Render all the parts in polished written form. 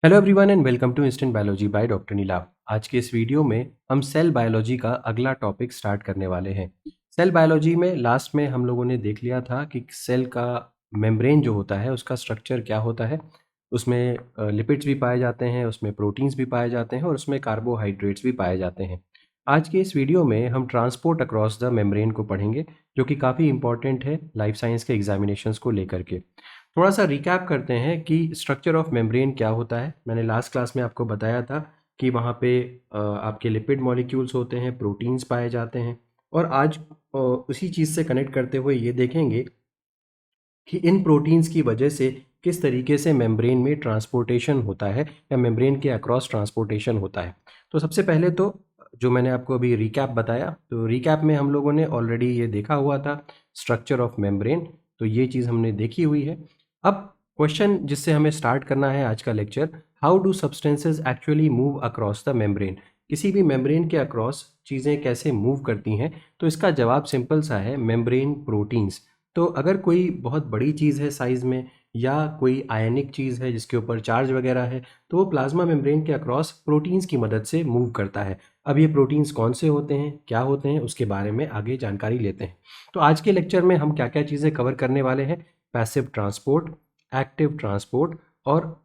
Hello everyone and welcome to instant biology by doctor Neelabh. आज के इस वीडियो में हम सेल बायोलॉजी का अगला टॉपिक स्टार्ट करने वाले हैं। सेल बायोलॉजी में लास्ट में हम लोगों ने देख लिया था कि सेल का मेम्ब्रेन जो होता है उसका स्ट्रक्चर क्या होता है। उसमें लिपिड्स भी पाए जाते हैं, उसमें प्रोटीन्स भी पाए जाते हैं और उसमें कार्बोहाइड्रेट्स भी पाए जाते हैं। आज के इस वीडियो में हम ट्रांसपोर्ट अक्रॉस द मेम्ब्रेन को पढ़ेंगे, जो कि काफ़ी इंपॉर्टेंट है लाइफ साइंस के एग्जामिनेशंस को लेकर के। थोड़ा सा रिकैप करते हैं कि स्ट्रक्चर ऑफ मेम्ब्रेन क्या होता है। मैंने लास्ट क्लास में आपको बताया था कि वहाँ पे आपके लिपिड मॉलिक्यूल्स होते हैं, प्रोटीन्स पाए जाते हैं। और आज उसी चीज़ से कनेक्ट करते हुए ये देखेंगे कि इन प्रोटीन्स की वजह से किस तरीके से मेम्ब्रेन में ट्रांसपोर्टेशन होता है या मेम्ब्रेन के अक्रॉस ट्रांसपोर्टेशन होता है। तो सबसे पहले तो जो मैंने आपको अभी रिकैप बताया, तो रिकैप में हम लोगों ने ऑलरेडी ये देखा हुआ था स्ट्रक्चर ऑफ मेम्ब्रेन, तो ये चीज़ हमने देखी हुई है। अब क्वेश्चन जिससे हमें स्टार्ट करना है आज का lecture, how do substances actually move across the membrane. किसी भी मेम्ब्रेन के अक्रॉस चीज़ें कैसे मूव करती हैं, तो इसका जवाब सिंपल सा है, मेम्ब्रेन प्रोटीन्स। तो अगर कोई बहुत बड़ी चीज़ है साइज़ में या कोई आयनिक चीज़ है जिसके ऊपर चार्ज वगैरह है, तो वो प्लाज्मा मेम्ब्रेन के अक्रॉस प्रोटीन्स की मदद से मूव करता है। अब ये प्रोटीन्स कौन से होते हैं, क्या होते हैं, उसके बारे में आगे जानकारी लेते हैं। तो आज के लेक्चर में हम क्या क्या चीज़ें कवर करने वाले हैं, पैसिव ट्रांसपोर्ट, एक्टिव ट्रांसपोर्ट और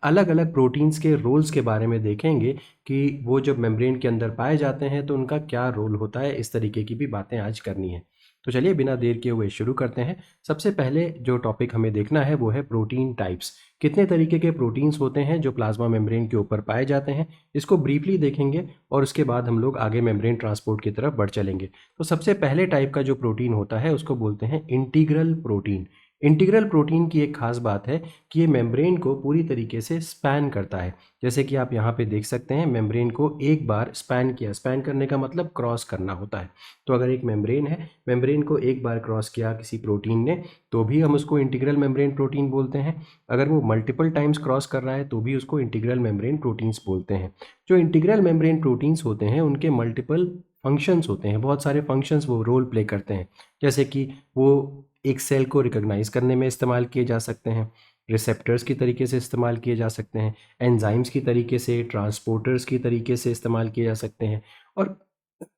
अलग अलग प्रोटीन्स के रोल्स के बारे में देखेंगे कि वो जब मेम्ब्रेन के अंदर पाए जाते हैं तो उनका क्या रोल होता है। इस तरीके की भी बातें आज करनी है। तो चलिए बिना देर किए हुए शुरू करते हैं। सबसे पहले जो टॉपिक हमें देखना है वो है प्रोटीन टाइप्स। कितने तरीके के प्रोटीन्स होते हैं जो प्लाज्मा मेम्ब्रेन के ऊपर पाए जाते हैं, इसको ब्रीफली देखेंगे और उसके बाद हम लोग आगे मेम्ब्रेन ट्रांसपोर्ट की तरफ बढ़ चलेंगे। तो सबसे पहले टाइप का जो प्रोटीन होता है उसको बोलते हैं इंटीग्रल प्रोटीन। इंटीग्रल प्रोटीन की एक खास बात है कि ये मेम्ब्रेन को पूरी तरीके से स्पैन करता है। जैसे कि आप यहाँ पे देख सकते हैं, मेम्ब्रेन को एक बार स्पैन किया, स्पैन करने का मतलब क्रॉस करना होता है। तो अगर एक मेम्ब्रेन है, मेम्ब्रेन को एक बार क्रॉस किया किसी प्रोटीन ने, तो भी हम उसको इंटीग्रल मेम्ब्रेन प्रोटीन बोलते हैं। अगर वो मल्टीपल टाइम्स क्रॉस कर रहा है तो भी उसको इंटीग्रल मेम्ब्रेन प्रोटीन्स बोलते हैं। जो इंटीग्रल मेम्ब्रेन प्रोटीन्स होते हैं उनके मल्टीपल फंक्शंस होते हैं, बहुत सारे फंक्शंस वो रोल प्ले करते हैं। जैसे कि वो एक सेल को रिकॉग्नाइज करने में इस्तेमाल किए जा सकते हैं, रिसेप्टर्स की तरीके से इस्तेमाल किए जा सकते हैं, एंजाइम्स की तरीके से, ट्रांसपोर्टर्स की तरीके से इस्तेमाल किए जा सकते हैं और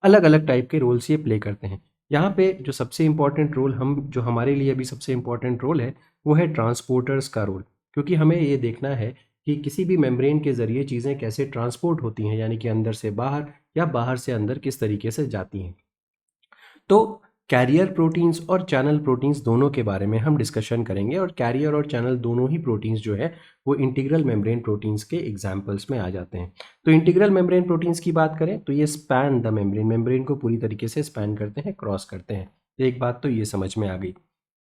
अलग अलग टाइप के रोल्स ये प्ले करते हैं। यहाँ पे जो सबसे इम्पॉर्टेंट रोल जो हमारे लिए अभी सबसे इम्पॉर्टेंट रोल है वो है ट्रांसपोर्टर्स का रोल। क्योंकि हमें ये देखना है कि किसी भी मेम्ब्रेन के ज़रिए चीज़ें कैसे ट्रांसपोर्ट होती हैं, यानी कि अंदर से बाहर या बाहर से अंदर किस तरीके से जाती हैं। तो कैरियर प्रोटीन्स और चैनल प्रोटीन्स दोनों के बारे में हम डिस्कशन करेंगे, और कैरियर और चैनल दोनों ही प्रोटीन्स जो है वो इंटीग्रल मेम्ब्रेन प्रोटीन्स के एग्जाम्पल्स में आ जाते हैं। तो इंटीग्रल मेम्ब्रेन प्रोटीन्स की बात करें तो ये स्पैन द मेम्ब्रेन, मेम्ब्रेन को पूरी तरीके से स्पैन करते हैं, क्रॉस करते हैं। तो एक बात तो ये समझ में आ गई।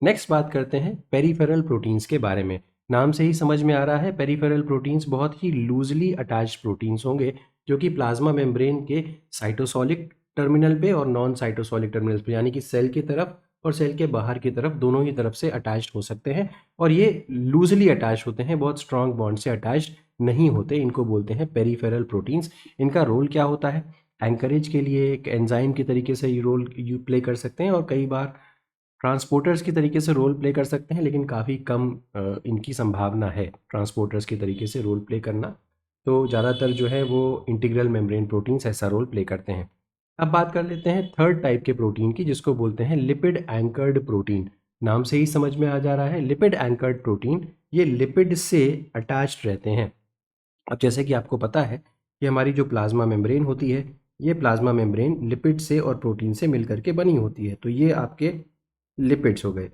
नेक्स्ट बात करते हैं पेरिफेरल प्रोटीन्स के बारे में। नाम से ही समझ में आ रहा है, पेरिफेरल प्रोटीन्स बहुत ही लूजली अटैच्ड प्रोटीन्स होंगे जो कि प्लाज्मा मेम्ब्रेन के साइटोसोलिक टर्मिनल पे और नॉन साइटोसोलिक टर्मिनल पे, यानी कि सेल की तरफ और सेल के बाहर की तरफ, दोनों ही तरफ से अटैच्ड हो सकते हैं। और ये लूजली अटैच होते हैं, बहुत स्ट्रांग बॉन्ड से अटैच्ड नहीं होते। इनको बोलते हैं पेरिफेरल प्रोटीन्स। इनका रोल क्या होता है, एंकरेज के लिए एक एंजाइम की तरीके से ये रोल प्ले कर सकते हैं और कई बार ट्रांसपोर्टर्स की तरीके से रोल प्ले कर सकते हैं, लेकिन काफ़ी कम इनकी संभावना है ट्रांसपोर्टर्स की तरीके से रोल प्ले करना। तो ज़्यादातर जो है वो इंटीग्रल मेम्ब्रेन प्रोटीन्स ऐसा रोल प्ले करते हैं। अब बात कर लेते हैं थर्ड टाइप के प्रोटीन की, जिसको बोलते हैं लिपिड एंकर्ड प्रोटीन। नाम से ही समझ में आ जा रहा है, लिपिड एंकर्ड प्रोटीन ये लिपिड से अटैच्ड रहते हैं। अब जैसे कि आपको पता है कि हमारी जो प्लाज्मा मेम्ब्रेन होती है, ये प्लाज्मा मेम्ब्रेन लिपिड से और प्रोटीन से मिलकर के बनी होती है। तो ये आपके लिपिड्स हो गए।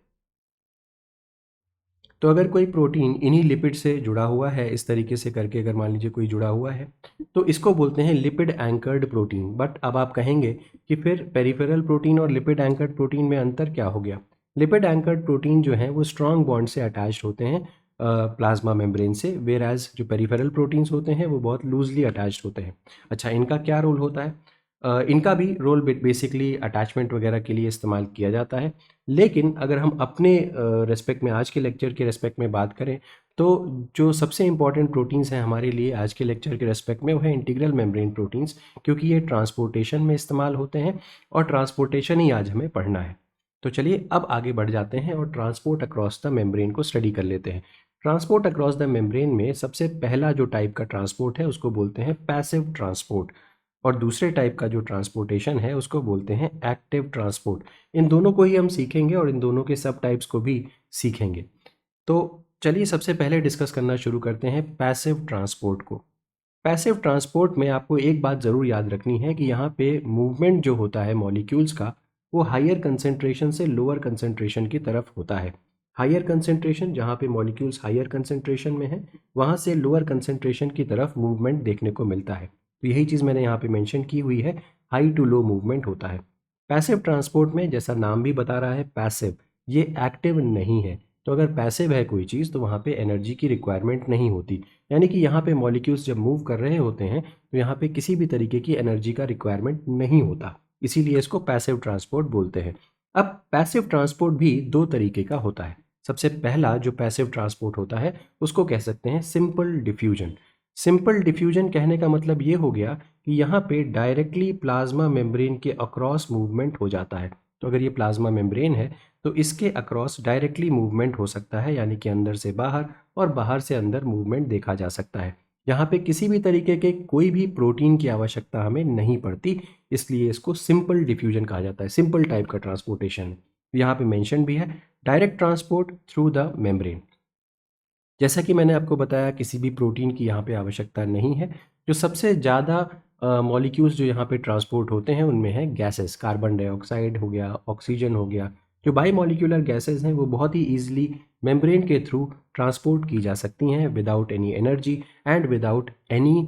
तो अगर कोई प्रोटीन इन्हीं लिपिड से जुड़ा हुआ है, इस तरीके से करके अगर मान लीजिए कोई जुड़ा हुआ है, तो इसको बोलते हैं लिपिड एंकर्ड प्रोटीन। बट अब आप कहेंगे कि फिर पेरिफेरल प्रोटीन और लिपिड एंकर्ड प्रोटीन में अंतर क्या हो गया। लिपिड एंकर्ड प्रोटीन जो है वो स्ट्रॉन्ग बॉन्ड से अटैच्ड होते हैं प्लाज्मा मेम्ब्रेन से, वेर एज जो पेरिफेरल प्रोटीन्स होते हैं वो बहुत लूजली अटैच्ड होते हैं। अच्छा, इनका क्या रोल होता है? इनका भी रोल बेसिकली अटैचमेंट वगैरह के लिए इस्तेमाल किया जाता है। लेकिन अगर हम अपने रेस्पेक्ट में, आज के लेक्चर के रेस्पेक्ट में बात करें, तो जो सबसे इंपॉर्टेंट प्रोटीन्स हैं हमारे लिए आज के लेक्चर के रेस्पेक्ट में वो है इंटीग्रल मेम्ब्रेन प्रोटीन्स, क्योंकि ये ट्रांसपोर्टेशन में इस्तेमाल होते हैं और ट्रांसपोर्टेशन ही आज हमें पढ़ना है। तो चलिए अब आगे बढ़ जाते हैं और ट्रांसपोर्ट अक्रॉस द मेम्ब्रेन को स्टडी कर लेते हैं। ट्रांसपोर्ट अक्रॉस द मेम्ब्रेन में सबसे पहला जो टाइप का ट्रांसपोर्ट है उसको बोलते हैं पैसिव ट्रांसपोर्ट, और दूसरे टाइप का जो ट्रांसपोर्टेशन है उसको बोलते हैं एक्टिव ट्रांसपोर्ट। इन दोनों को ही हम सीखेंगे और इन दोनों के सब टाइप्स को भी सीखेंगे। तो चलिए सबसे पहले डिस्कस करना शुरू करते हैं पैसिव ट्रांसपोर्ट को। पैसिव ट्रांसपोर्ट में आपको एक बात ज़रूर याद रखनी है कि यहाँ पे मूवमेंट जो होता है मॉलिक्यूल्स का वो हायर कंसेंट्रेशन से लोअर कंसेंट्रेशन की तरफ होता है। हायर कंसेंट्रेशन जहाँ पे मॉलिक्यूल्स हायर कंसेंट्रेशन में है, वहाँ से लोअर कंसेंट्रेशन की तरफ मूवमेंट देखने को मिलता है। तो यही चीज़ मैंने यहाँ पे मेंशन की हुई है, हाई टू लो मूवमेंट होता है। पैसिव ट्रांसपोर्ट में जैसा नाम भी बता रहा है पैसिव, ये एक्टिव नहीं है। तो अगर पैसिव है कोई चीज़ तो वहाँ पे एनर्जी की रिक्वायरमेंट नहीं होती, यानी कि यहाँ पे मॉलिक्यूल्स जब मूव कर रहे होते हैं तो यहाँ पे किसी भी तरीके की एनर्जी का रिक्वायरमेंट नहीं होता, इसीलिए इसको पैसिव ट्रांसपोर्ट बोलते हैं। अब पैसिव ट्रांसपोर्ट भी दो तरीके का होता है। सबसे पहला जो पैसिव ट्रांसपोर्ट होता है उसको कह सकते हैं सिंपल डिफ्यूजन। सिंपल डिफ्यूजन कहने का मतलब ये हो गया कि यहाँ पे डायरेक्टली प्लाज्मा मेम्ब्रेन के अक्रॉस मूवमेंट हो जाता है। तो अगर ये प्लाज्मा मेम्ब्रेन है तो इसके अक्रॉस डायरेक्टली मूवमेंट हो सकता है, यानी कि अंदर से बाहर और बाहर से अंदर मूवमेंट देखा जा सकता है। यहाँ पे किसी भी तरीके के कोई भी प्रोटीन की आवश्यकता हमें नहीं पड़ती, इसलिए इसको सिंपल डिफ्यूजन कहा जाता है। सिंपल टाइप का ट्रांसपोर्टेशन यहाँ पे मेंशन भी है, direct transport through the membrane. जैसा कि मैंने आपको बताया किसी भी प्रोटीन की यहाँ पे आवश्यकता नहीं है। जो सबसे ज़्यादा मॉलिक्यूल्स जो यहाँ पे ट्रांसपोर्ट होते हैं उनमें है गैसेस, कार्बन डाइऑक्साइड हो गया, ऑक्सीजन हो गया। जो बाई मॉलिक्यूलर गैसेस हैं वो बहुत ही ईजिली मेम्ब्रेन के थ्रू ट्रांसपोर्ट की जा सकती हैं without any energy and without any,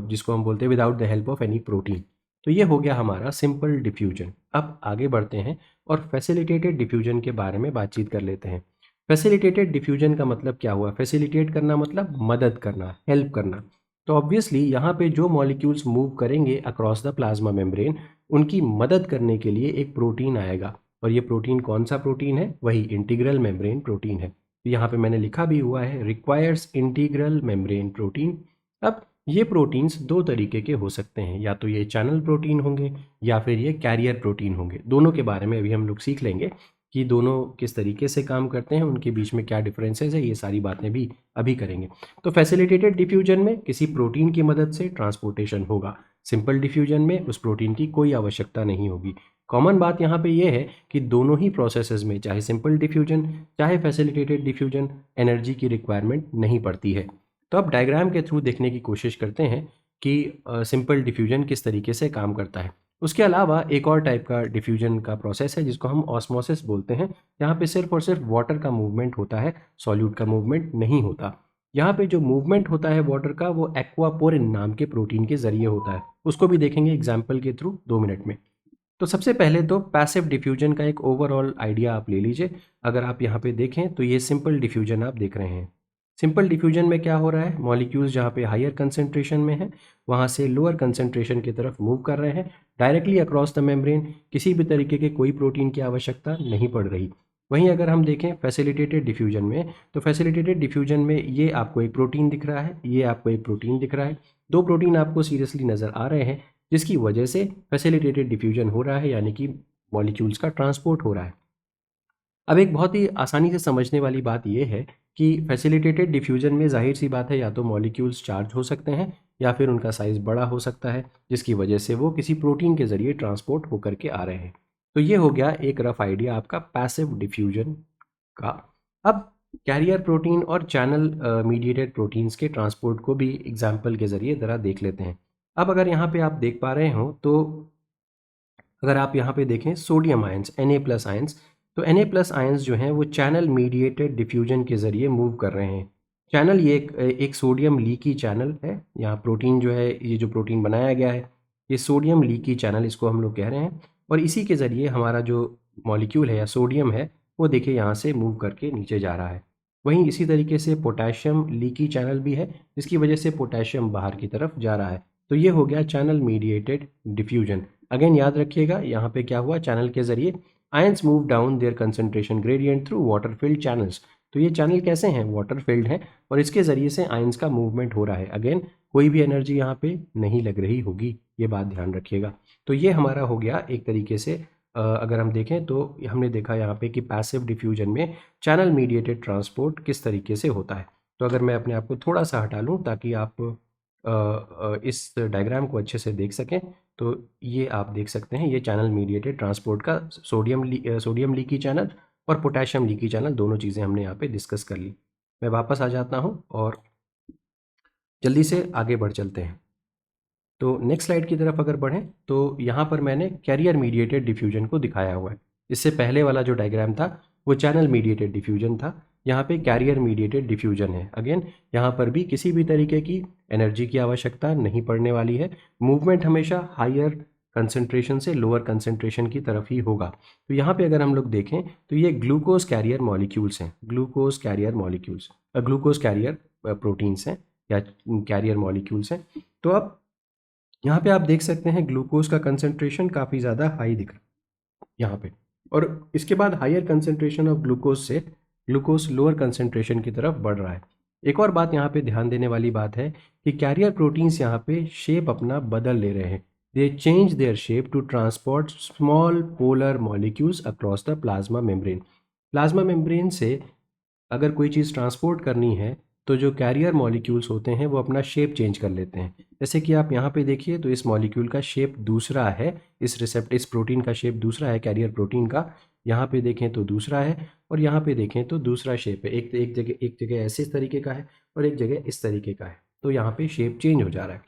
जिसको हम बोलते हैं without the help of any protein. तो ये हो गया हमारा सिंपल डिफ्यूजन। अब आगे बढ़ते हैं और फैसिलिटेटेड डिफ्यूजन के बारे में बातचीत कर लेते हैं। फैसिलिटेटेड डिफ्यूजन का मतलब क्या हुआ? फैसिलिटेट करना मतलब मदद करना, हेल्प करना। तो ऑब्वियसली यहाँ पे जो मॉलिक्यूल्स मूव करेंगे अक्रॉस द प्लाज्मा मेम्ब्रेन, उनकी मदद करने के लिए एक प्रोटीन आएगा, और ये प्रोटीन कौन सा प्रोटीन है? वही इंटीग्रल मेम्ब्रेन प्रोटीन है। तो यहाँ पे मैंने लिखा भी हुआ है रिक्वायर्स इंटीग्रल मेम्ब्रेन प्रोटीन। अब ये प्रोटीन्स दो तरीके के हो सकते हैं, या तो ये चैनल प्रोटीन होंगे या फिर ये कैरियर प्रोटीन होंगे। दोनों के बारे में अभी हम लोग सीख लेंगे कि दोनों किस तरीके से काम करते हैं, उनके बीच में क्या डिफरेंसेस है, ये सारी बातें भी अभी करेंगे। तो फैसिलिटेटेड डिफ्यूजन में किसी प्रोटीन की मदद से ट्रांसपोर्टेशन होगा। सिंपल डिफ्यूजन में उस प्रोटीन की कोई आवश्यकता नहीं होगी। कॉमन बात यहाँ पे ये है कि दोनों ही प्रोसेसेस में, चाहे सिंपल डिफ्यूजन चाहे फैसिलिटेटेड डिफ्यूजन, एनर्जी की रिक्वायरमेंट नहीं पड़ती है। तो अब डायग्राम के थ्रू देखने की कोशिश करते हैं कि सिंपल डिफ्यूजन किस तरीके से काम करता है। उसके अलावा एक और टाइप का डिफ्यूजन का प्रोसेस है जिसको हम ऑस्मोसिस बोलते हैं। यहाँ पे सिर्फ और सिर्फ वाटर का मूवमेंट होता है, सॉल्यूट का मूवमेंट नहीं होता। यहाँ पे जो मूवमेंट होता है वाटर का वो एक्वापोरिन नाम के प्रोटीन के जरिए होता है। उसको भी देखेंगे एग्जाम्पल के थ्रू 2 मिनट में। तो सबसे पहले तो पैसिव डिफ्यूजन का एक ओवरऑल आइडिया आप ले लीजिए। अगर आप यहाँ पे देखें तो ये सिंपल डिफ्यूजन आप देख रहे हैं। सिंपल डिफ्यूजन में क्या हो रहा है? मॉलिक्यूल्स जहाँ पे हायर कंसेंट्रेशन में है वहाँ से लोअर कंसेंट्रेशन की तरफ मूव कर रहे हैं डायरेक्टली अक्रॉस द मेम्ब्रेन। किसी भी तरीके के कोई प्रोटीन की आवश्यकता नहीं पड़ रही। वहीं अगर हम देखें फैसिलिटेटेड डिफ्यूजन में, तो फैसिलिटेटेड डिफ्यूजन में ये आपको एक प्रोटीन दिख रहा है, ये आपको एक प्रोटीन दिख रहा है। दो प्रोटीन आपको सीरियसली नज़र आ रहे हैं, जिसकी वजह से फैसिलिटेटेड डिफ्यूजन हो रहा है, यानी कि मॉलिक्यूल्स का ट्रांसपोर्ट हो रहा है। अब एक बहुत ही आसानी से समझने वाली बात यह है कि फैसिलिटेटेड डिफ्यूजन में जाहिर सी बात है या तो मॉलिक्यूल्स चार्ज हो सकते हैं या फिर उनका साइज़ बड़ा हो सकता है, जिसकी वजह से वो किसी प्रोटीन के ज़रिए ट्रांसपोर्ट होकर के आ रहे हैं। तो ये हो गया एक रफ आइडिया आपका पैसिव डिफ्यूजन का। अब कैरियर प्रोटीन और चैनल मीडिएटेड प्रोटीन्स के ट्रांसपोर्ट को भी एग्जाम्पल के ज़रिए ज़रा देख लेते हैं। अब अगर यहाँ पे आप देख पा रहे हो तो अगर आप यहाँ पे देखें सोडियम आयंस Na+ आयंस, तो Na+ आयंस जो हैं वो चैनल मीडिएटेड डिफ्यूजन के ज़रिए मूव कर रहे हैं। चैनल ये एक सोडियम लीकी चैनल है। यहाँ प्रोटीन जो है, ये जो प्रोटीन बनाया गया है ये सोडियम लीकी चैनल इसको हम लोग कह रहे हैं, और इसी के ज़रिए हमारा जो मॉलिक्यूल है या सोडियम है वो देखिए यहाँ से मूव करके नीचे जा रहा है। वहीं इसी तरीके से पोटेशियम लीकी चैनल भी है, जिसकी वजह से पोटेशियम बाहर की तरफ जा रहा है। तो ये हो गया चैनल मीडिएटेड डिफ्यूजन। अगेन याद रखिएगा यहाँ पे क्या हुआ, चैनल के जरिए ions move down there concentration gradient through water field channels. तो ये चैनल कैसे हैं? वाटर फिल्ड हैं, और इसके ज़रिए से आयंस का मूवमेंट हो रहा है। अगेन कोई भी एनर्जी यहाँ पे नहीं लग रही होगी, ये बात ध्यान रखिएगा। तो ये हमारा हो गया एक तरीके से अगर हम देखें तो हमने देखा यहाँ पे कि पैसिव डिफ्यूजन में चैनल मीडिएटेड ट्रांसपोर्ट किस तरीके से होता है। तो अगर मैं अपने आप को थोड़ा सा हटा लूँ ताकि आप इस डायग्राम को अच्छे से देख सकें, तो ये आप देख सकते हैं, ये चैनल मीडिएटेड ट्रांसपोर्ट का सोडियम लीकी चैनल और पोटेशियम लीकी चैनल दोनों चीज़ें हमने यहाँ पे डिस्कस कर ली। मैं वापस आ जाता हूँ और जल्दी से आगे बढ़ चलते हैं। तो नेक्स्ट स्लाइड की तरफ अगर बढ़ें तो यहाँ पर मैंने कैरियर मीडिएटेड डिफ्यूजन को दिखाया हुआ है। इससे पहले वाला जो डायग्राम था वो चैनल मीडिएटेड डिफ्यूजन था, यहाँ पे कैरियर मीडिएटेड डिफ्यूजन है। अगेन यहाँ पर भी किसी भी तरीके की एनर्जी की आवश्यकता नहीं पड़ने वाली है। मूवमेंट हमेशा हायर कंसंट्रेशन से लोअर कंसंट्रेशन की तरफ ही होगा। तो यहाँ पे अगर हम लोग देखें तो ये ग्लूकोज कैरियर मॉलिक्यूल्स हैं, glucose carrier molecules, glucose carrier proteins हैं या कैरियर मॉलिक्यूल्स हैं। तो अब यहाँ पे आप देख सकते हैं ग्लूकोज का कंसंट्रेशन काफ़ी ज़्यादा हाई दिख रहा है यहाँ पे, और इसके बाद हायर कंसंट्रेशन ऑफ ग्लूकोज से ग्लूकोज लोअर कंसंट्रेशन की तरफ बढ़ रहा है। एक और बात यहाँ पे ध्यान देने वाली बात है कि कैरियर प्रोटीन्स यहाँ पे शेप अपना बदल ले रहे हैं। They change their shape to transport small polar molecules across the plasma membrane. Plasma membrane से अगर कोई चीज़ ट्रांसपोर्ट करनी है तो जो कैरियर मॉलिक्यूल्स होते हैं वो अपना शेप चेंज कर लेते हैं। जैसे कि आप यहाँ पे देखिए तो इस मॉलिक्यूल का शेप दूसरा है, इस प्रोटीन का शेप दूसरा है, कैरियर प्रोटीन का। यहाँ पे देखें तो दूसरा है और यहाँ पे देखें तो दूसरा शेप है। एक जगह ऐसे इस तरीके का है और एक जगह इस तरीके का है, तो यहाँ पे शेप चेंज हो जा रहा है।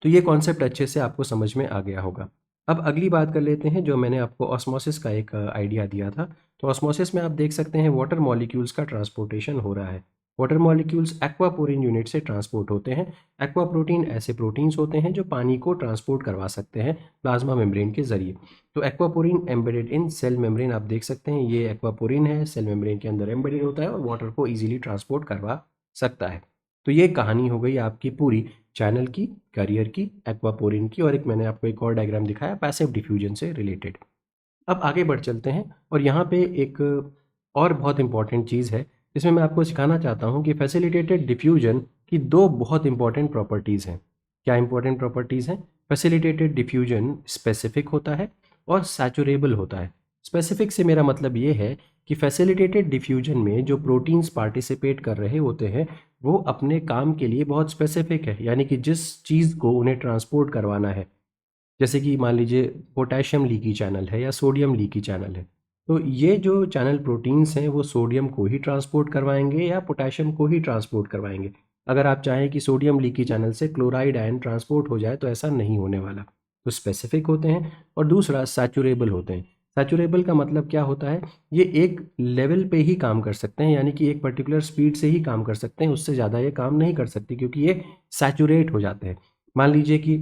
तो ये कॉन्सेप्ट अच्छे से आपको समझ में आ गया होगा। अब अगली बात कर लेते हैं, जो मैंने आपको ऑस्मोसिस का एक आइडिया दिया था। तो ऑस्मोसिस में आप देख सकते हैं वाटर मॉलिक्यूल्स का ट्रांसपोर्टेशन हो रहा है। वाटर मॉलिक्यूल्स एक्वापोरिन यूनिट से ट्रांसपोर्ट होते हैं। एक्वाप्रोटीन ऐसे प्रोटीन्स होते हैं जो पानी को ट्रांसपोर्ट करवा सकते हैं प्लाज्मा मेम्ब्रेन के जरिए। तो aquaporin embedded in cell membrane, आप देख सकते हैं ये एक्वापोरिन है, सेल मेम्ब्रेन के अंदर एम्बेडेड होता है और वाटर को ईजिली ट्रांसपोर्ट करवा सकता है। तो ये कहानी हो गई आपकी पूरी चैनल की, कैरियर की, एक्वापोरिन की, और एक मैंने आपको एक और डायग्राम दिखाया पैसिव डिफ्यूजन से रिलेटेड। अब आगे बढ़ चलते हैं और यहाँ पे एक और बहुत इंपॉर्टेंट चीज़ है जिसमें मैं आपको सिखाना चाहता हूँ कि फैसिलिटेटेड डिफ्यूजन की दो बहुत इंपॉर्टेंट प्रॉपर्टीज़ हैं। क्या इंपॉर्टेंट प्रॉपर्टीज़ हैं? फैसिलिटेटेड डिफ्यूजन स्पेसिफिक होता है और सैचुरेबल होता है। स्पेसिफिक से मेरा मतलब ये है कि फैसिलिटेटेड डिफ्यूजन में जो प्रोटीन्स पार्टिसिपेट कर रहे होते हैं वो अपने काम के लिए बहुत स्पेसिफिक है, यानी कि जिस चीज़ को उन्हें ट्रांसपोर्ट करवाना है, जैसे कि मान लीजिए पोटेशियम लीकी चैनल है या सोडियम लीकी चैनल है, तो ये जो चैनल प्रोटीन्स हैं वो सोडियम को ही ट्रांसपोर्ट करवाएंगे या पोटेशियम को ही ट्रांसपोर्ट करवाएंगे। अगर आप चाहें कि सोडियम लीकी चैनल से क्लोराइड आयन ट्रांसपोर्ट हो जाए तो ऐसा नहीं होने वाला। तो स्पेसिफिक होते हैं। और दूसरा सैचुरेबल होते हैं। सैचुरेबल का मतलब क्या होता है? ये एक लेवल पे ही काम कर सकते हैं, यानी कि एक पर्टिकुलर स्पीड से ही काम कर सकते हैं, उससे ज़्यादा ये काम नहीं कर सकते क्योंकि ये सैचुरेट हो जाते हैं। मान लीजिए कि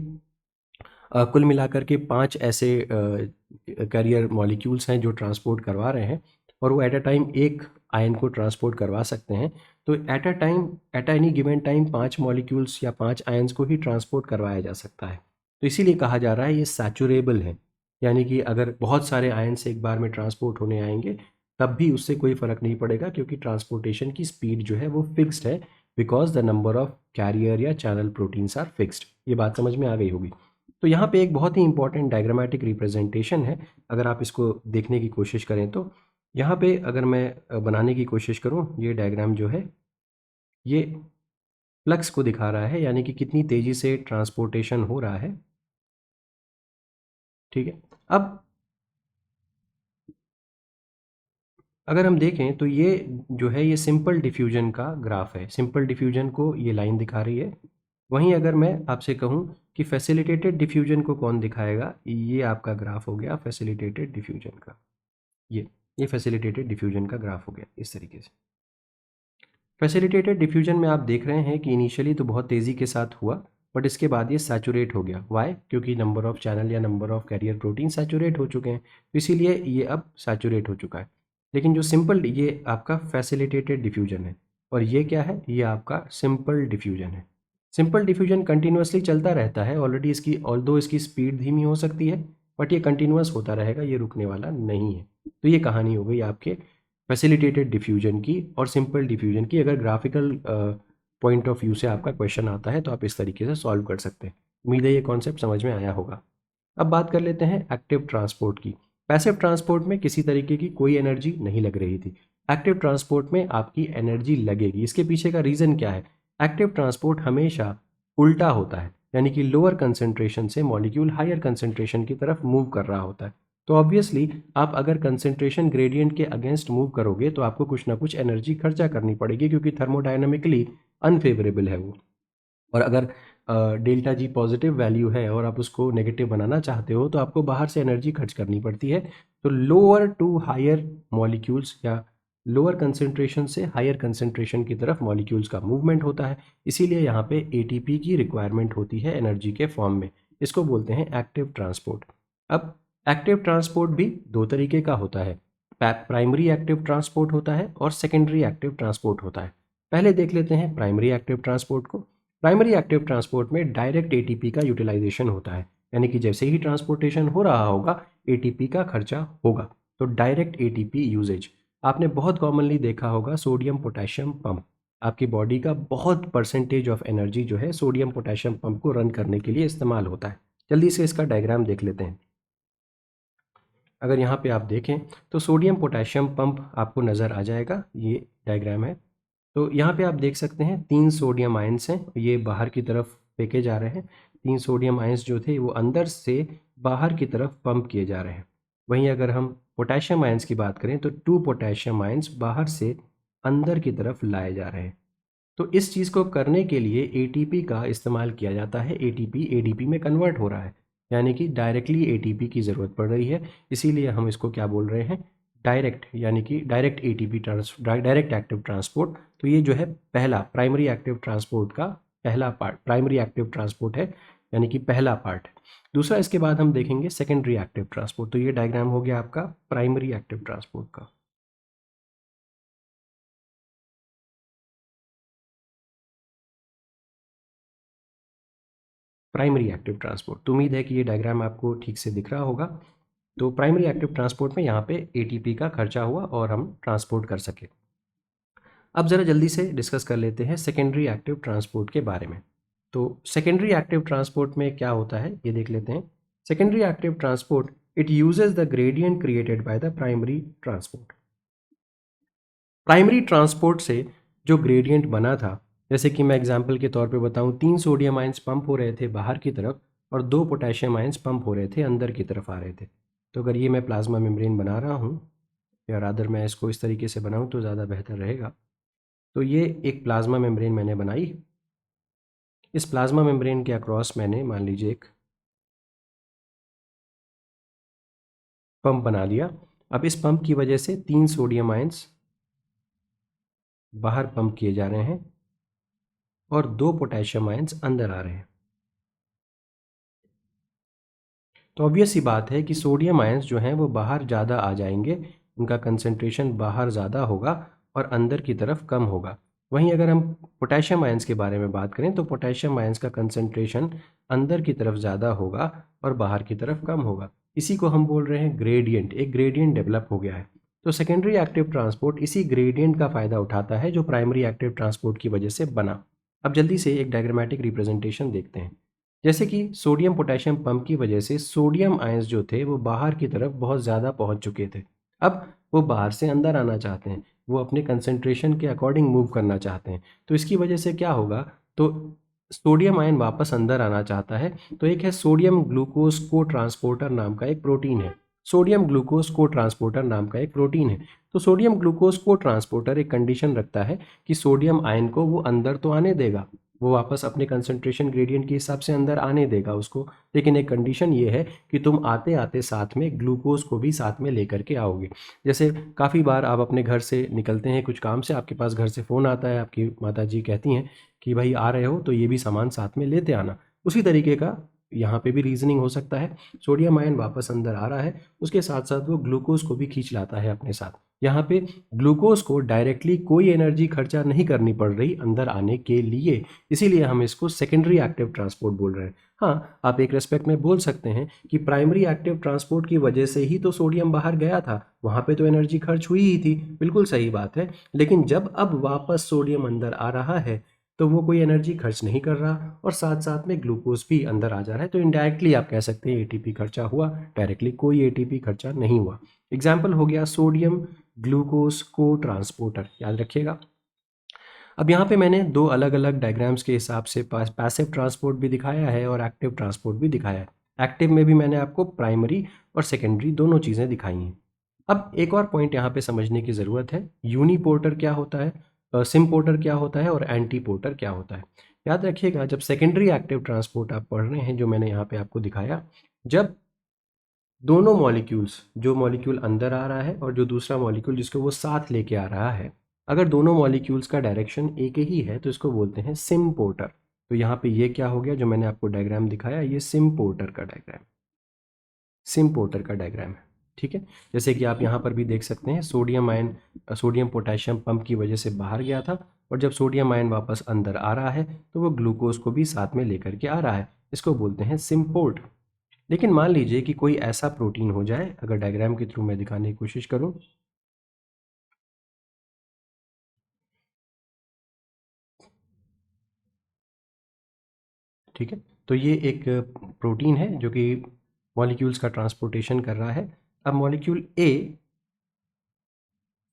कुल मिलाकर के 5 ऐसे कैरियर मॉलिक्यूल्स हैं जो ट्रांसपोर्ट करवा रहे हैं और वो एट अ टाइम एक आयन को ट्रांसपोर्ट करवा सकते हैं। तो at any given time 5 molecules या 5 आयन्स को ही ट्रांसपोर्ट करवाया जा सकता है। तो इसीलिए कहा जा रहा है ये सैचुरेबल है, यानी कि अगर बहुत सारे आयन्स एक बार में ट्रांसपोर्ट होने आएंगे तब भी उससे कोई फ़र्क नहीं पड़ेगा क्योंकि ट्रांसपोर्टेशन की स्पीड जो है वो फिक्स्ड है, because the number of carrier या चैनल प्रोटीन्स आर फिक्स्ड। ये बात समझ में आ गई होगी। तो यहाँ पे एक बहुत ही इंपॉर्टेंट डायग्रामेटिक रिप्रेजेंटेशन है, अगर आप इसको देखने की कोशिश करें तो यहाँ पे अगर मैं बनाने की कोशिश करूँ, ये डायग्राम जो है ये फ्लक्स को दिखा रहा है, यानी कि कितनी तेज़ी से ट्रांसपोर्टेशन हो रहा है। ठीक है। अब अगर हम देखें तो ये जो है ये सिंपल डिफ्यूजन का ग्राफ है। सिंपल डिफ्यूजन को ये लाइन दिखा रही है। वहीं अगर मैं आपसे कहूँ कि फैसिलिटेटेड डिफ्यूजन को कौन दिखाएगा, ये आपका ग्राफ हो गया फैसिलिटेटेड डिफ्यूजन का। ये फैसिलिटेटेड डिफ्यूजन का ग्राफ हो गया इस तरीके से। फैसिलिटेटेड डिफ्यूजन में आप देख रहे हैं कि इनिशियली तो बहुत तेज़ी के साथ हुआ, बट इसके बाद ये सैचुरेट हो गया। वाई? क्योंकि नंबर ऑफ चैनल या number of carrier protein saturate हो चुके हैं, तो इसीलिए ये अब सैचुरेट हो चुका है। लेकिन जो सिंपल, ये आपका फैसिलिटेटेड डिफ्यूजन है और ये क्या है? ये आपका सिंपल डिफ्यूजन है। सिंपल डिफ्यूजन कंटिन्यूसली चलता रहता है। ऑलरेडी इसकी ऑल्दो इसकी स्पीड धीमी हो सकती है, बट ये कंटिन्यूस होता रहेगा, ये रुकने वाला नहीं है। तो ये कहानी हो गई आपके फैसिलिटेटेड डिफ्यूजन की और सिंपल डिफ्यूजन की। अगर ग्राफिकल पॉइंट ऑफ व्यू से आपका क्वेश्चन आता है तो आप इस तरीके से सॉल्व कर सकते हैं। उम्मीद है ये कॉन्सेप्ट समझ में आया होगा। अब बात कर लेते हैं एक्टिव ट्रांसपोर्ट की। पैसिव ट्रांसपोर्ट में किसी तरीके की कोई एनर्जी नहीं लग रही थी। एक्टिव ट्रांसपोर्ट में आपकी एनर्जी लगेगी। इसके पीछे का रीज़न क्या है? एक्टिव ट्रांसपोर्ट हमेशा उल्टा होता है, यानी कि लोअर कंसेंट्रेशन से मॉलिक्यूल हायर कंसेंट्रेशन की तरफ मूव कर रहा होता है। तो ऑब्वियसली आप अगर कंसेंट्रेशन ग्रेडियंट के अगेंस्ट मूव करोगे तो आपको कुछ ना कुछ एनर्जी खर्चा करनी पड़ेगी, क्योंकि थर्मोडायनामिकली अनफेवरेबल है वो। और अगर डेल्टा जी पॉजिटिव वैल्यू है और आप उसको नेगेटिव बनाना चाहते हो तो आपको बाहर से एनर्जी खर्च करनी पड़ती है। तो लोअर टू हायर मॉलिक्यूल्स या लोअर कंसेंट्रेशन से हायर कंसेंट्रेशन की तरफ मॉलिक्यूल्स का मूवमेंट होता है। इसीलिए यहाँ पे एटीपी की रिक्वायरमेंट होती है एनर्जी के फॉर्म में। इसको बोलते हैं एक्टिव ट्रांसपोर्ट। अब एक्टिव ट्रांसपोर्ट भी दो तरीके का होता है। प्राइमरी एक्टिव ट्रांसपोर्ट होता है और सेकेंडरी एक्टिव ट्रांसपोर्ट होता है। पहले देख लेते हैं प्राइमरी एक्टिव ट्रांसपोर्ट को। प्राइमरी एक्टिव ट्रांसपोर्ट में डायरेक्ट एटीपी का यूटिलाइजेशन होता है, यानी कि जैसे ही ट्रांसपोर्टेशन हो रहा होगा एटीपी का खर्चा होगा। तो डायरेक्ट एटीपी यूजेज आपने बहुत कॉमनली देखा होगा। सोडियम पोटेशियम पंप, आपकी बॉडी का बहुत परसेंटेज ऑफ एनर्जी जो है सोडियम पोटेशियम पंप को रन करने के लिए इस्तेमाल होता है। जल्दी से इसका डायग्राम देख लेते हैं। अगर यहाँ पे आप देखें तो सोडियम पोटेशियम पंप आपको नज़र आ जाएगा, ये डायग्राम है। तो यहाँ पे आप देख सकते हैं 3 सोडियम आयंस हैं, ये बाहर की तरफ फेंके जा रहे हैं। 3 सोडियम आयंस जो थे वो अंदर से बाहर की तरफ पंप किए जा रहे हैं। वहीं अगर हम पोटेशियम आयंस की बात करें तो 2 पोटेशियम आयंस बाहर से अंदर की तरफ लाए जा रहे हैं। तो इस चीज़ को करने के लिए एटीपी का इस्तेमाल किया जाता है। एटीपी एडीपी में कन्वर्ट हो रहा है, यानी कि डायरेक्टली एटीपी की ज़रूरत पड़ रही है। इसीलिए हम इसको क्या बोल रहे हैं? डायरेक्ट, यानी कि direct ATP direct active transport. तो ये जो है पहला प्राइमरी एक्टिव ट्रांसपोर्ट का पहला पार्ट, प्राइमरी एक्टिव ट्रांसपोर्ट है, यानी कि पहला पार्ट। दूसरा, इसके बाद हम देखेंगे सेकेंडरी एक्टिव ट्रांसपोर्ट। तो ये डायग्राम हो गया आपका प्राइमरी एक्टिव ट्रांसपोर्ट का। प्राइमरी एक्टिव ट्रांसपोर्ट, तो उम्मीद है कि ये डायग्राम आपको ठीक से दिख रहा होगा। तो प्राइमरी एक्टिव ट्रांसपोर्ट में यहाँ पे एटीपी का खर्चा हुआ और हम ट्रांसपोर्ट कर सके। अब ज़रा जल्दी से डिस्कस कर लेते हैं सेकेंडरी एक्टिव ट्रांसपोर्ट के बारे में। तो सेकेंडरी एक्टिव ट्रांसपोर्ट में क्या होता है ये देख लेते हैं। Secondary active transport, it uses the gradient created by the primary transport. Primary transport से जो ग्रेडियंट बना था, जैसे कि मैं एग्जांपल के तौर पे बताऊं, 3 सोडियम आयंस पंप हो रहे थे बाहर की तरफ और 2 पोटेशियम आयंस पंप हो रहे थे अंदर की तरफ आ रहे थे। तो अगर ये मैं प्लाज्मा मेम्ब्रेन बना रहा हूँ, या रादर मैं इसको इस तरीके से बनाऊँ तो ज़्यादा बेहतर रहेगा। तो ये एक प्लाज्मा मेम्ब्रेन मैंने बनाई। इस प्लाज्मा मेम्ब्रेन के अक्रॉस मैंने मान लीजिए एक पंप बना लिया। अब इस पंप की वजह से 3 सोडियम आयंस बाहर पंप किए जा रहे हैं और 2 पोटेशियम आयंस अंदर आ रहे हैं। तो ऑब्वियस सी बात है कि सोडियम आयंस जो हैं वो बाहर ज़्यादा आ जाएंगे, उनका कंसंट्रेशन बाहर ज़्यादा होगा और अंदर की तरफ कम होगा। वहीं अगर हम पोटेशियम आयंस के बारे में बात करें तो पोटेशियम आयंस का कंसंट्रेशन अंदर की तरफ ज़्यादा होगा और बाहर की तरफ कम होगा। इसी को हम बोल रहे हैं ग्रेडियंट। एक ग्रेडियंट डेवलप हो गया है। तो सेकेंडरी एक्टिव ट्रांसपोर्ट इसी ग्रेडियंट का फ़ायदा उठाता है जो प्राइमरी एक्टिव ट्रांसपोर्ट की वजह से बना। अब जल्दी से एक डायग्रामेटिक रिप्रेजेंटेशन देखते हैं। जैसे कि सोडियम पोटेशियम पंप की वजह से सोडियम आयंस जो थे वो बाहर की तरफ बहुत ज़्यादा पहुंच चुके थे। अब वो बाहर से अंदर आना चाहते हैं, वो अपने कंसंट्रेशन के अकॉर्डिंग मूव करना चाहते हैं। तो इसकी वजह से क्या होगा? तो सोडियम आयन वापस अंदर आना चाहता है। तो एक है सोडियम ग्लूकोज को ट्रांसपोर्टर नाम का एक प्रोटीन है। सोडियम ग्लूकोज को ट्रांसपोर्टर नाम का एक प्रोटीन है। तो सोडियम ग्लूकोज को ट्रांसपोर्टर एक कंडीशन रखता है कि सोडियम आयन को वो अंदर तो आने देगा, वो वापस अपने कंसंट्रेशन ग्रेडियंट के हिसाब से अंदर आने देगा उसको, लेकिन एक कंडीशन ये है कि तुम आते आते साथ में ग्लूकोज को भी साथ में लेकर के आओगे। जैसे काफ़ी बार आप अपने घर से निकलते हैं कुछ काम से, आपके पास घर से फ़ोन आता है, आपकी माता जी कहती हैं कि भाई आ रहे हो तो ये भी सामान साथ में लेते आना। उसी तरीके का यहाँ पे भी रीजनिंग हो सकता है। सोडियम आयन वापस अंदर आ रहा है, उसके साथ साथ वो ग्लूकोज को भी खींच लाता है अपने साथ। यहाँ पे ग्लूकोज को डायरेक्टली कोई एनर्जी खर्चा नहीं करनी पड़ रही अंदर आने के लिए, इसीलिए हम इसको सेकेंडरी एक्टिव ट्रांसपोर्ट बोल रहे हैं। हाँ, आप एक रेस्पेक्ट में बोल सकते हैं कि प्राइमरी एक्टिव ट्रांसपोर्ट की वजह से ही तो सोडियम बाहर गया था, वहाँ पे तो एनर्जी खर्च हुई ही थी, बिल्कुल सही बात है। लेकिन जब अब वापस सोडियम अंदर आ रहा है तो वो कोई एनर्जी खर्च नहीं कर रहा और साथ साथ में ग्लूकोज भी अंदर आ जा रहा है, तो इनडायरेक्टली आप कह सकते हैं एटीपी खर्चा हुआ, डायरेक्टली कोई एटीपी खर्चा नहीं हुआ। एग्जाम्पल हो गया सोडियम ग्लूकोज को ट्रांसपोर्टर, याद रखिएगा। अब यहाँ पे मैंने दो अलग अलग डायग्राम्स के हिसाब से पैसिव ट्रांसपोर्ट भी दिखाया है और एक्टिव ट्रांसपोर्ट भी दिखाया है। एक्टिव में भी मैंने आपको प्राइमरी और सेकेंडरी दोनों चीज़ें दिखाई हैं। अब एक और पॉइंट यहाँ पे समझने की ज़रूरत है, यूनिपोर्टर क्या होता है, सिम्पोर्टर क्या होता है और एंटीपोर्टर क्या होता है। याद रखिएगा, जब सेकेंडरी एक्टिव ट्रांसपोर्ट आप पढ़ रहे हैं, जो मैंने यहाँ पे आपको दिखाया, जब दोनों मॉलिक्यूल्स, जो मॉलिक्यूल अंदर आ रहा है और जो दूसरा मॉलिक्यूल जिसको वो साथ लेके आ रहा है, अगर दोनों मॉलिक्यूल्स का डायरेक्शन एक ही है तो इसको बोलते हैं सिम्पोर्टर। तो यहाँ पे ये क्या हो गया, जो मैंने आपको डायग्राम दिखाया, ये सिम्पोर्टर का डायग्राम, सिम्पोर्टर का डायग्राम है। ठीक है, जैसे कि आप यहाँ पर भी देख सकते हैं, sodium ion, sodium potassium pump की वजह से बाहर गया था और जब सोडियम आयन वापस अंदर आ रहा है तो वो ग्लूकोज को भी साथ में लेकर के आ रहा है, इसको बोलते हैं सिम्पोर्ट। लेकिन मान लीजिए कि कोई ऐसा प्रोटीन हो जाए, अगर डायग्राम के थ्रू मैं दिखाने की कोशिश करूं, ठीक है, तो ये एक प्रोटीन है जो कि मॉलिक्यूल्स का ट्रांसपोर्टेशन कर रहा है। अब मॉलिक्यूल ए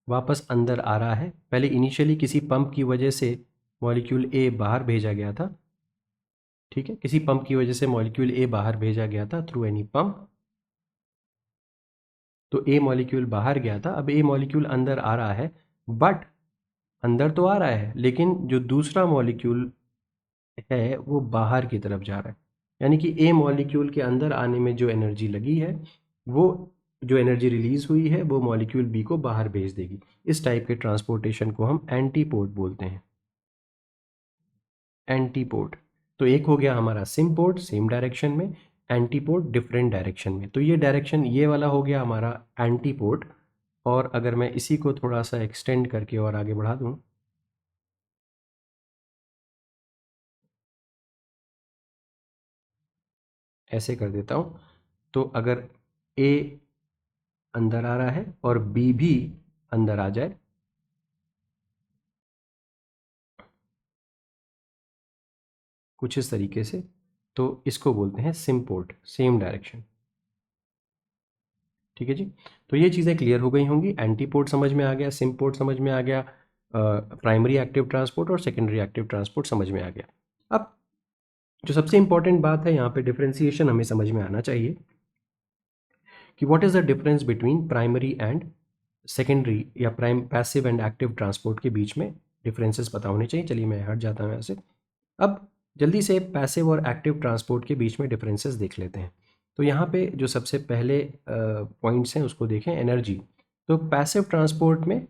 वापस अंदर आ रहा है, पहले इनिशियली किसी पंप की वजह से मॉलिक्यूल ए बाहर भेजा गया था। ठीक है, किसी पंप की वजह से मॉलिक्यूल ए बाहर भेजा गया था थ्रू एनी पंप, तो ए मॉलिक्यूल बाहर गया था। अब ए मॉलिक्यूल अंदर आ रहा है, बट अंदर तो आ रहा है लेकिन जो दूसरा मॉलिक्यूल है वो बाहर की तरफ जा रहा है, यानी कि ए मॉलिक्यूल के अंदर आने में जो एनर्जी लगी है, वो जो एनर्जी रिलीज हुई है वो मॉलिक्यूल बी को बाहर भेज देगी। इस टाइप के ट्रांसपोर्टेशन को हम एंटीपोर्ट बोलते हैं, एंटीपोर्ट। तो एक हो गया हमारा सिम्पोर्ट, सेम डायरेक्शन में, एंटीपोर्ट डिफरेंट डायरेक्शन में। तो ये डायरेक्शन ये वाला हो गया हमारा एंटीपोर्ट। और अगर मैं इसी को थोड़ा सा एक्सटेंड करके और आगे बढ़ा दूं, ऐसे कर देता हूं, तो अगर ए अंदर आ रहा है और बी भी अंदर आ जाए, कुछ इस तरीके से, तो इसको बोलते हैं सिम्पोर्ट, सेम डायरेक्शन। ठीक है जी, तो ये चीज़ें क्लियर हो गई होंगी। एंटीपोर्ट समझ में आ गया, सिम्पोर्ट समझ में आ गया, प्राइमरी एक्टिव ट्रांसपोर्ट और सेकेंडरी एक्टिव ट्रांसपोर्ट समझ में आ गया। अब जो सबसे इंपॉर्टेंट बात है यहाँ पे, डिफरेंशिएशन हमें समझ में आना चाहिए कि what is the difference between primary and secondary या prime passive and active transport के बीच में डिफरेंसेस पता होने चाहिए। चलिए मैं हट जाता हूँ यहाँ से। अब जल्दी से पैसिव और एक्टिव ट्रांसपोर्ट के बीच में डिफरेंसेस देख लेते हैं। तो यहाँ पे जो सबसे पहले पॉइंट्स हैं उसको देखें, एनर्जी। तो पैसिव ट्रांसपोर्ट में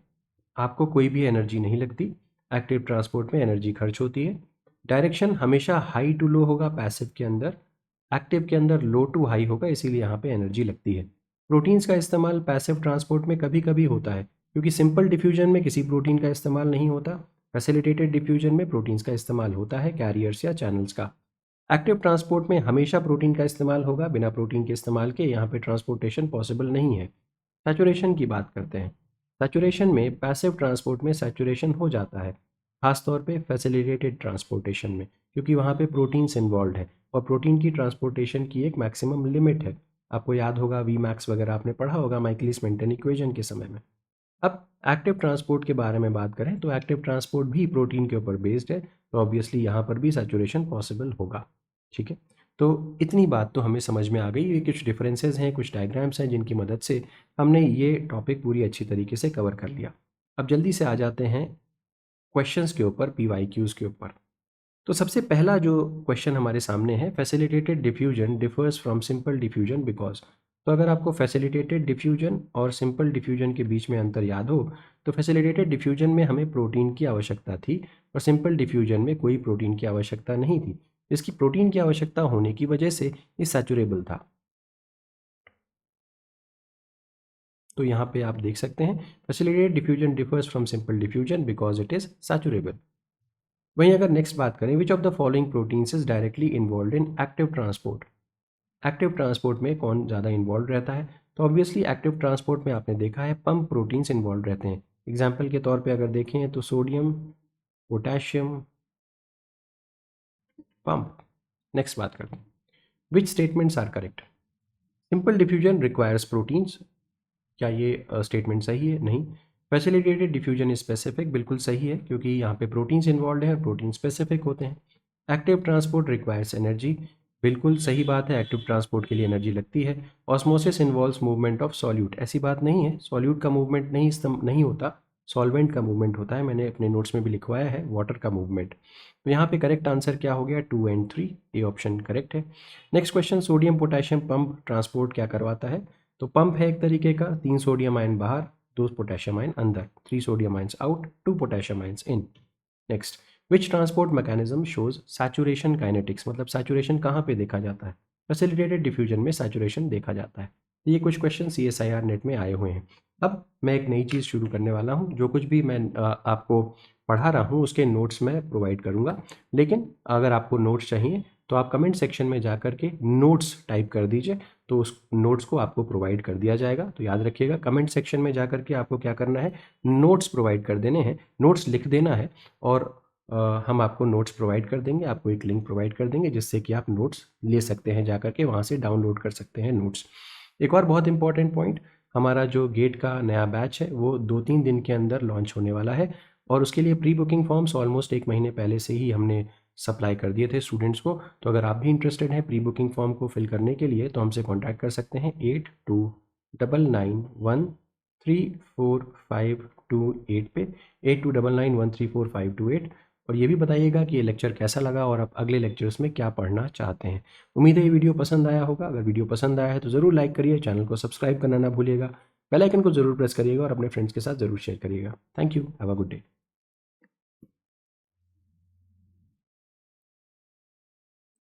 आपको कोई भी एनर्जी नहीं लगती, एक्टिव ट्रांसपोर्ट में एनर्जी खर्च होती है। डायरेक्शन हमेशा हाई टू लो होगा पैसिव के अंदर, एक्टिव के अंदर लो टू हाई होगा, इसीलिए यहाँ पे एनर्जी लगती है। प्रोटीन्स का इस्तेमाल पैसिव ट्रांसपोर्ट में कभी कभी होता है, क्योंकि सिंपल डिफ्यूजन में किसी प्रोटीन का इस्तेमाल नहीं होता। फैसिलिटेटेड डिफ्यूजन में प्रोटीन्स का इस्तेमाल होता है, कैरियर्स या चैनल्स का। एक्टिव ट्रांसपोर्ट में हमेशा प्रोटीन का इस्तेमाल होगा, बिना प्रोटीन के इस्तेमाल के यहाँ पे ट्रांसपोर्टेशन पॉसिबल नहीं है। सैचुरेशन की बात करते हैं। सैचुरेशन में, पैसिव ट्रांसपोर्ट में सैचुरेशन हो जाता है, खासतौर पे फैसिलिटेटेड ट्रांसपोर्टेशन में, क्योंकि वहाँ पे प्रोटीन्स इन्वॉल्व है और प्रोटीन की ट्रांसपोर्टेशन की एक मैक्सिमम लिमिट है। आपको याद होगा, वी मैक्स वगैरह आपने पढ़ा होगा माइकलिस मेंटेन इक्वेशन के समय में। अब एक्टिव ट्रांसपोर्ट के बारे में बात करें तो एक्टिव ट्रांसपोर्ट भी प्रोटीन के ऊपर बेस्ड है, तो ऑब्वियसली यहाँ पर भी सैचुरेशन पॉसिबल होगा। ठीक है, तो इतनी बात तो हमें समझ में आ गई। ये कुछ डिफरेंसेस हैं, कुछ डायग्राम्स हैं जिनकी मदद से हमने ये टॉपिक पूरी अच्छी तरीके से कवर कर लिया। अब जल्दी से आ जाते हैं क्वेश्चंस के ऊपर, PYQs के ऊपर। तो सबसे पहला जो क्वेश्चन हमारे सामने है, facilitated diffusion differs from simple diffusion because. तो अगर आपको फैसिलिटेटेड डिफ्यूजन और सिंपल डिफ्यूजन के बीच में अंतर याद हो, तो फैसिलिटेटेड डिफ्यूजन में हमें प्रोटीन की आवश्यकता थी और सिंपल डिफ्यूजन में कोई प्रोटीन की आवश्यकता नहीं थी। इसकी प्रोटीन की आवश्यकता होने की वजह से ये सैचुरेबल था। तो यहाँ पे आप देख सकते हैं, facilitated diffusion differs from simple diffusion because it is saturable. वहीं अगर नेक्स्ट बात करें, which of the following proteins is directly involve in active transport. Active transport में कौन ज़्यादा इन्वॉल्व रहता है, तो ऑब्वियसली एक्टिव ट्रांसपोर्ट में आपने देखा है पंप प्रोटीन्स इन्वॉल्व रहते हैं। एग्जाम्पल के तौर पे अगर देखें तो सोडियम, पोटेशियम, पंप। नेक्स्ट बात करते हैं, which statements are correct. Simple diffusion requires proteins, क्या ये स्टेटमेंट सही है? नहीं। फैसिलिटेटेड डिफ्यूजन इज स्पेसिफिक, बिल्कुल सही है क्योंकि यहाँ पे प्रोटीन्स इन्वॉल्व है और प्रोटीन स्पेसिफिक होते हैं। एक्टिव ट्रांसपोर्ट रिक्वायर्स एनर्जी, बिल्कुल सही बात है, एक्टिव ट्रांसपोर्ट के लिए एनर्जी लगती है। Osmosis involves movement of solute, ऐसी बात नहीं है, सॉल्यूट का मूवमेंट नहीं होता, सॉल्वेंट का मूवमेंट होता है, मैंने अपने नोट्स में भी लिखवाया है वाटर का मूवमेंट। तो यहाँ पे करेक्ट आंसर क्या हो गया? 2 और 3, ये ऑप्शन करेक्ट है। Next question, sodium potassium pump transport क्या करवाता है? तो पंप है एक तरीके का, 3 सोडियम आयन बाहर, 2 पोटेशियम आयन अंदर, 3 sodium ions out, 2 potassium ions in. Next, which transport mechanism shows saturation kinetics, मतलब सैचुरेशन कहाँ पे देखा जाता है? फैसिलिटेटेड डिफ्यूजन में सैचुरेशन देखा जाता है। ये कुछ क्वेश्चन CSIR नेट में आए हुए हैं। अब मैं एक नई चीज़ शुरू करने वाला हूँ, जो कुछ भी मैं आपको पढ़ा रहा हूँ उसके नोट्स मैं प्रोवाइड करूँगा, लेकिन अगर आपको नोट्स चाहिए तो आप कमेंट सेक्शन में जा कर के नोट्स टाइप कर दीजिए, तो उस नोट्स को आपको प्रोवाइड कर दिया जाएगा। तो याद रखिएगा, कमेंट सेक्शन में जा कर के आपको क्या करना है? नोट्स प्रोवाइड कर देने हैं, नोट्स लिख देना है और हम आपको नोट्स प्रोवाइड कर देंगे, आपको एक लिंक प्रोवाइड कर देंगे जिससे कि आप नोट्स ले सकते हैं, जा कर के वहाँ से डाउनलोड कर सकते हैं नोट्स। एक और बहुत इंपॉर्टेंट पॉइंट, हमारा जो गेट का नया बैच है वो 2-3 दिन के अंदर लॉन्च होने वाला है और उसके लिए प्री बुकिंग फॉर्म्स ऑलमोस्ट 1 महीने पहले से ही हमने सप्लाई कर दिए थे स्टूडेंट्स को। तो अगर आप भी इंटरेस्टेड हैं प्री बुकिंग फॉर्म को फिल करने के लिए तो हमसे कॉन्टैक्ट कर सकते हैं 8299134528 पे, 8299134528। और ये भी बताइएगा कि ये लेक्चर कैसा लगा और आप अगले लेक्चर्स में क्या पढ़ना चाहते हैं। उम्मीद है ये वीडियो पसंद आया होगा। अगर वीडियो पसंद आया है तो ज़रूर लाइक करिए, चैनल को सब्सक्राइब करना ना भूलिएगा, बेल आइकन को ज़रूर प्रेस करिएगा और अपने फ्रेंड्स के साथ ज़रूर शेयर करिएगा। Thank you, have a good day.